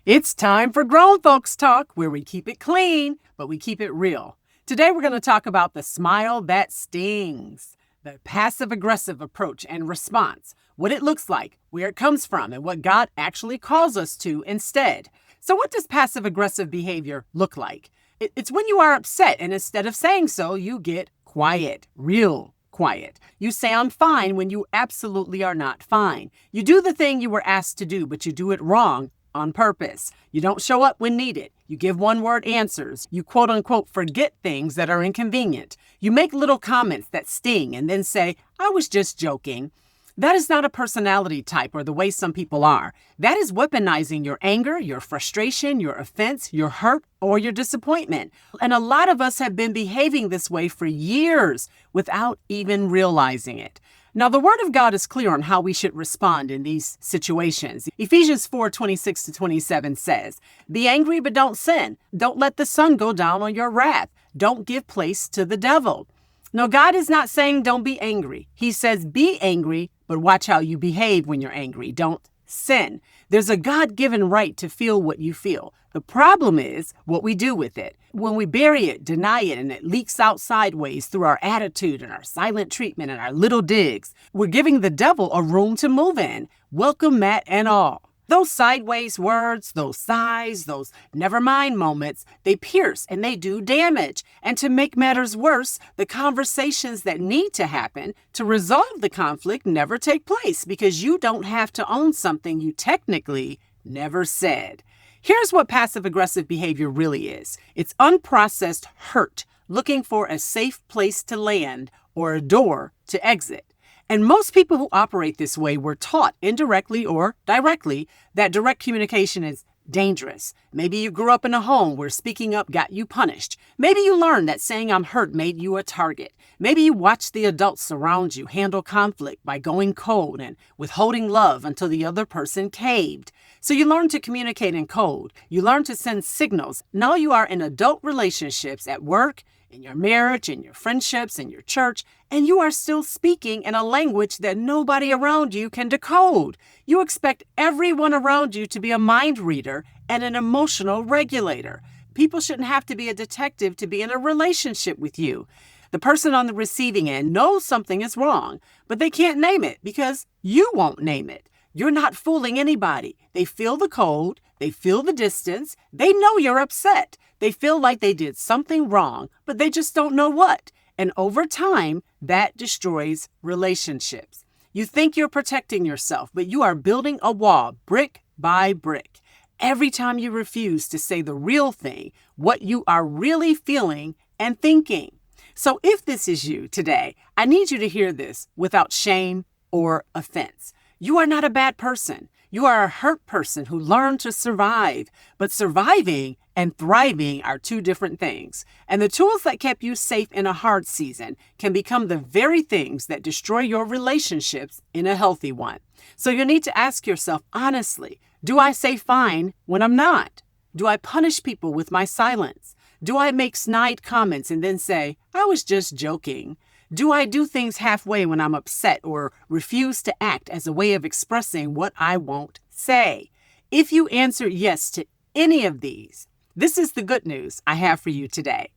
It's time for Grown Folks Talk, where we keep it clean, but we keep it real. Today, we're going to talk about the smile that stings, the passive-aggressive approach and response, what it looks like, where it comes from, and what God actually calls us to instead. So what does passive-aggressive behavior look like? It's when you are upset, and instead of saying so, you get quiet, real quiet. You say, I'm fine, when you absolutely are not fine. You do the thing you were asked to do, but you do it wrong on purpose. You don't show up when needed. You give one-word answers. You quote unquote forget things that are inconvenient. You make little comments that sting and then say, I was just joking. That is not a personality type or the way some people are. That is weaponizing your anger, your frustration, your offense, your hurt, or your disappointment. And a lot of us have been behaving this way for years without even realizing it. Now, the Word of God is clear on how we should respond in these situations. Ephesians 4:26-27 says, Be angry, but don't sin. Don't let the sun go down on your wrath. Don't give place to the devil. Now, God is not saying don't be angry. He says be angry, but watch how you behave when you're angry. Don't sin. There's a God-given right to feel what you feel. The problem is what we do with it. When we bury it, deny it, and it leaks out sideways through our attitude and our silent treatment and our little digs, we're giving the devil a room to move in, welcome mat and all. Those sideways words, those sighs, those never mind moments, they pierce and they do damage. And to make matters worse, the conversations that need to happen to resolve the conflict never take place because you don't have to own something you technically never said. Here's what passive-aggressive behavior really is. It's unprocessed hurt, looking for a safe place to land or a door to exit. And most people who operate this way were taught indirectly or directly that direct communication is dangerous. Maybe you grew up in a home where speaking up got you punished. Maybe you learned that saying I'm hurt made you a target. Maybe you watched the adults around you handle conflict by going cold and withholding love until the other person caved. So you learned to communicate in code. You learned to send signals. Now you are in adult relationships at work, in your marriage, in your friendships, in your church, and you are still speaking in a language that nobody around you can decode. You expect everyone around you to be a mind reader and an emotional regulator. People shouldn't have to be a detective to be in a relationship with you. The person on the receiving end knows something is wrong, but they can't name it because you won't name it. You're not fooling anybody. They feel the cold. They feel the distance. They know you're upset. They feel like they did something wrong, but they just don't know what. And over time, that destroys relationships. You think you're protecting yourself, but you are building a wall brick by brick. Every time you refuse to say the real thing, what you are really feeling and thinking. So if this is you today, I need you to hear this without shame or offense. You are not a bad person. You are a hurt person who learned to survive, but surviving and thriving are two different things. And the tools that kept you safe in a hard season can become the very things that destroy your relationships in a healthy one. So you need to ask yourself honestly, do I say fine when I'm not? Do I punish people with my silence? Do I make snide comments and then say, I was just joking? Do I do things halfway when I'm upset or refuse to act as a way of expressing what I won't say? If you answer yes to any of these, this is the good news I have for you today.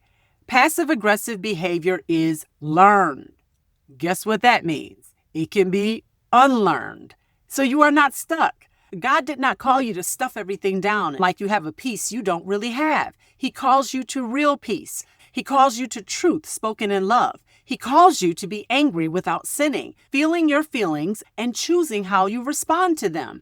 Passive-aggressive behavior is learned. Guess what that means? It can be unlearned. So you are not stuck. God did not call you to stuff everything down like you have a peace you don't really have. He calls you to real peace. He calls you to truth spoken in love. He calls you to be angry without sinning, feeling your feelings and choosing how you respond to them.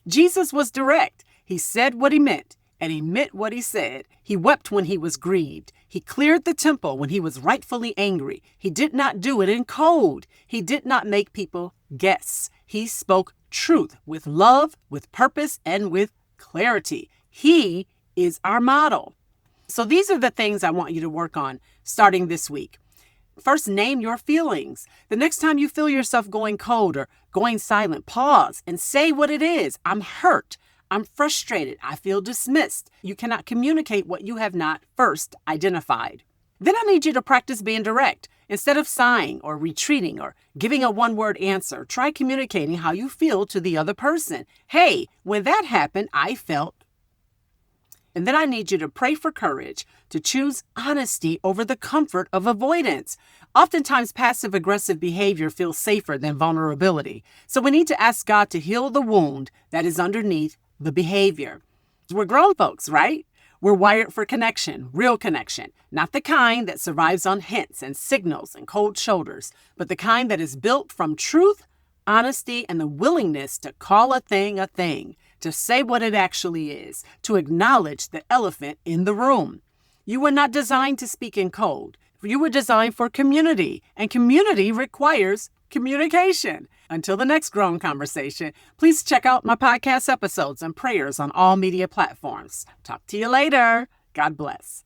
Jesus was direct. He said what he meant, and he meant what he said. He wept when he was grieved. He cleared the temple when he was rightfully angry. He did not do it in code. He did not make people guess. He spoke truth with love, with purpose, and with clarity. He is our model. So these are the things I want you to work on starting this week. First, name your feelings. The next time you feel yourself going cold or going silent, pause and say what it is. I'm hurt. I'm frustrated. I feel dismissed. You cannot communicate what you have not first identified. Then I need you to practice being direct. Instead of sighing or retreating or giving a one-word answer, try communicating how you feel to the other person. Hey, when that happened, I felt And then I need you to pray for courage to choose honesty over the comfort of avoidance. Oftentimes, passive-aggressive behavior feels safer than vulnerability. So we need to ask God to heal the wound that is underneath the behavior. We're grown folks, right? We're wired for connection, real connection, not the kind that survives on hints and signals and cold shoulders, but the kind that is built from truth, honesty, and the willingness to call a thing, to say what it actually is, to acknowledge the elephant in the room. You were not designed to speak in code. You were designed for community, and community requires communication. Until the next grown conversation, please check out my podcast episodes and prayers on all media platforms. Talk to you later. God bless.